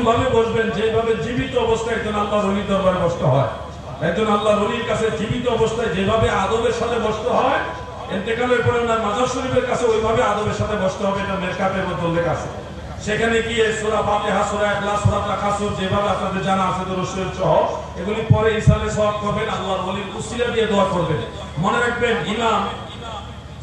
ভাবে বসবেন যেভাবে জীবিত অবস্থায় একজন আল্লাহর ওলির দরবারে বসতে হয়। একজন আল্লাহর ওলির কাছে জীবিত অবস্থায় যেভাবে আদবের সাথে বসতে হয়, ইন্তেকালের পরে ওনার মাজার শরীফের কাছে ওইভাবে আদবের সাথে বসতে হবে। এটা মেরকাতের মধ্যে উল্লেখ আছে। সেখানে গিয়ে সূরা ফাতিহা, সূরা ইখলাস, সূরা তাকাসুর যেভাবে আপনাদের জানা আছে দরুদ শরীফ সহ এগুলি পরে ইসালে সওয়াব করবেন, আল্লাহর ওলির উসিলা দিয়ে দোয়া করবেন। মনে রাখবেন, ইমাম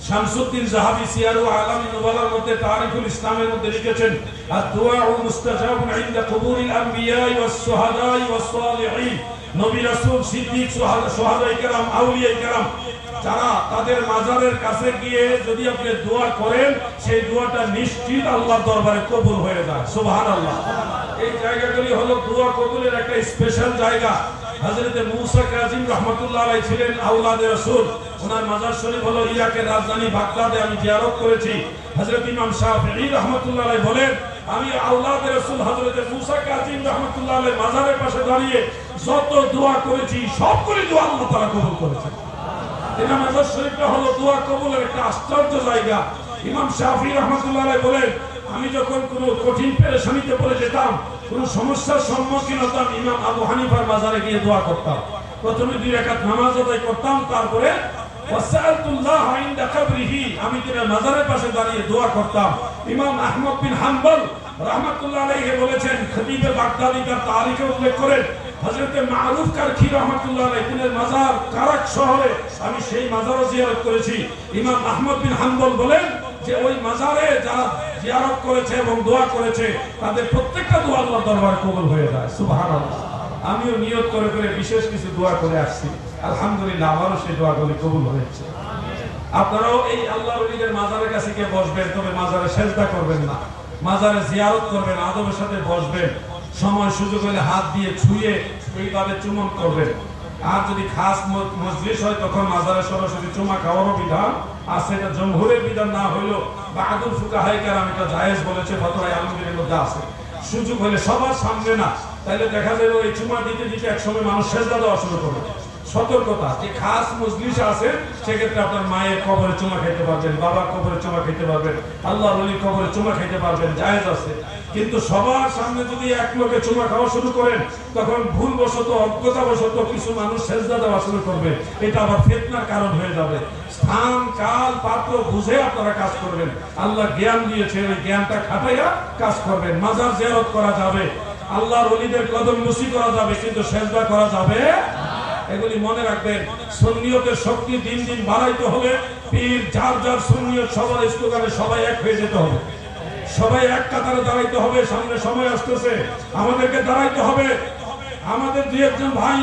শামসুদ্দিন যাহাবী সিয়ারু আলামিন নুবালার মধ্যে তারিখুল ইসলামের মধ্যে লিখেছেন, আদ-দুআউ মুস্তাজাবুন ইনদা কুবুরিল আমবিয়াই ওয়াস শুহাদাই ওয়াস সালিহিন। নবী রাসূল, সিদ্দিক, শুহাদায়ে কেরাম, আউলিয়ায়ে কেরাম যারা তাদের মাজারের কাছে গিয়ে যদি আপনি দোয়া করেন, সেই দোয়াটা নিশ্চিত আল্লাহর দরবারে কবুল হয়ে যায়। সুবহানাল্লাহ। এই জায়গাগুলি হলো দোয়া কবুলের একটা স্পেশাল জায়গা। হযরত মূসা কাযিম রাহমাতুল্লাহ আলাইহি ছিলেন আওলাদে রাসূল। ওনার মাজার শরীফ হলো ইরাকের রাজধানী বাগদাদে, আমি জিয়ারত করেছি। হযরত ইমাম শাফিঈ রাহমাতুল্লাহ আলাইহি বলেন, আমি আওলাদে রাসূল হযরত মূসা কাযিম রাহমাতুল্লাহ আলাইহি মাজারের পাশে দাঁড়িয়ে যত দোয়া করেছি সবগুলি দোয়া আল্লাহ তাআলা কবুল করেছেন। এই মাজার শরীফটা হলো দোয়া কবুলের একটা আশ্চর্য জায়গা। ইমাম শাফিঈ রাহমাতুল্লাহ আলাইহি বলেন, আমি যখন কোনো কঠিন পেরেশানিতে পড়ে যেতাম, কোনো সমস্যার সম্মুখীন হতাম, ইমাম আবু হানিফার মাজারে গিয়ে দোয়া করতাম। প্রথমে 2 রাকাত নামাজ আদায় করতাম, তারপরে ওয়াসালতুল্লাহ ইনদা কবরিহি, আমি তার মাজারের পাশে দাঁড়িয়ে দোয়া করতাম। ইমাম আহমদ বিন হাম্বল রাহমাতুল্লাহ আলাইহি বলেছেন, খতিবে বাগদাদি তার তারিখে উল্লেখ করেন, হযরত মারুফ কারখি রাহমাতুল্লাহ আলাইহি তিনের মাজার কারাক শহরে, আমি সেই মাজারও জিয়ারত করেছি। ইমাম আহমদ বিন হাম্বল বলেন যে ওই মাজারে যারা জিয়ারত করেছে এবং দোয়া করেছে তাদের প্রত্যেকটা দোয়া আল্লাহর দরবারে কবুল হয়ে যায়। সুবহানাল্লাহ। আমিও নিয়ত করে করে বিশেষ কিছু দোয়া করে আসছি, আলহামদুলিল্লাহ আমারও সেই দোয়াগুলি কবুল হয়েছে। আপনারাও এই আল্লাহর ওলিদের মাজারের কাছে গিয়ে বসবেন, তবে মাজারে সেজদা করবেন না, মাজারে জিয়ারত করবেন, আদবের সাথে বসবেন, সময় সুযোগ হলে হাত দিয়ে ছুঁয়ে এইভাবে চুম্বন করবেন। আর যদি খাস মজলিস হয় তখন মাজারে সরাসরি চুমা খাওয়ারও বিধান আছে। এটা জমহুরের বিধান না হইলেও বাহাদুর ফুকাহায়ে কেরাম এটা জায়েজ বলেছে, ফতোয়া আলমগীরের মধ্যে আছে। সুযোগ হলে সবার সামনে না, তাইলে দেখা যাবে ওই চুমা দিতে দিতে একসময় মানুষ সেজদা দেওয়া শুরু করবে। সতর্কতা, যে খাস মজলিস আছে সেক্ষেত্রে আপনার মায়ের কবরে চুমা খাইতে পারবেন, বাবার কবরে চুমা খাইতে পারবেন, আল্লাহর ওলির কবরে চুমা খাইতে পারবেন, জায়েজ আছে। কিন্তু সবার সামনে যদি এক লোকে চুমা খাওয়া শুরু করেন, তখন ভুলবশত অজ্ঞতাবশত কিছু মানুষ সেজদা দেওয়া শুরু করবে, এটা আবার ফিতনার কারণ হয়ে যাবে। স্থান, কাল, পাত্র বুঝে আপনারা কাজ করবেন। আল্লাহ জ্ঞান দিয়েছে, ওই জ্ঞানটা খাটাইয়া কাজ করবেন। মাজার জিয়ারত করা যাবে, আল্লাহর ওলিদের কদম বুসি করা যাবে, কিন্তু সেজদা করা যাবে। এগুলি মনে রাখবেন। সুন্নিয়তের শক্তি দিন দিন বাড়াইতে হবে। পীর যার যার সুন্নিয়ত সবার স্লোগানে সবাই এক হয়ে যেতে হবে, সবাই এক কাতারে দাঁড়াইতে হবে। সামনে সময় আসতেছে, আমাদেরকে দাঁড়াইতে হবে। আমাদের 2-1 জন ভাই